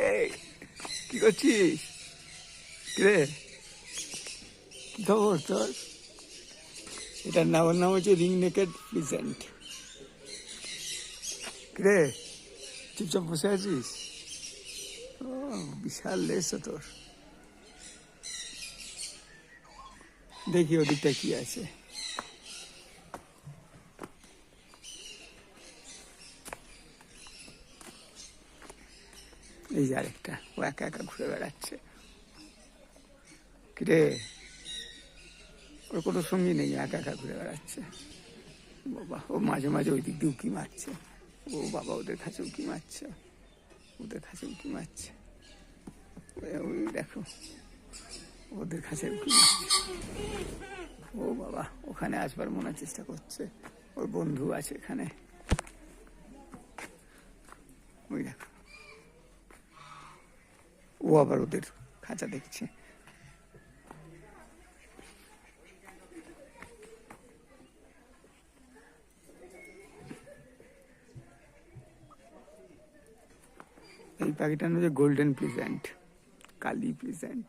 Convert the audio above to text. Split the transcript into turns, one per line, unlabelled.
রে, কি করছিস রে? কি খবর তোর? এটার নাম হচ্ছে রিং নেকেড প্লিজেন্ট। রে, চুপচাপ বসে আছিস? ও, বিশাল লেস তোর। দেখি ওদিকটা কি আছে। এই যে আরেকটা, ও একা একা ঘুরে বেড়াচ্ছে। কিরে, ওর কোনো সঙ্গী নেই, একা একা ঘুরে বেড়াচ্ছে। বাবা, ও মাঝে মাঝে ওই দিক দিয়ে উঁকি মারছে। ও বাবা, ওদের কাছে উঁকি মারছে, ওদের কাছে উঁকি মারছে। ওই দেখো, ওদের কাছে উঁকি মারছে। ও বাবা, ওখানে আসবার মনে চেষ্টা করছে, ওর বন্ধু আছে এখানে। ওই দেখো, ও আবার ওদের খাঁচা দেখছে। এই পাখিটার নাম হচ্ছে গোল্ডেন প্লিজেন্ট, কালি প্লিজেন্ট।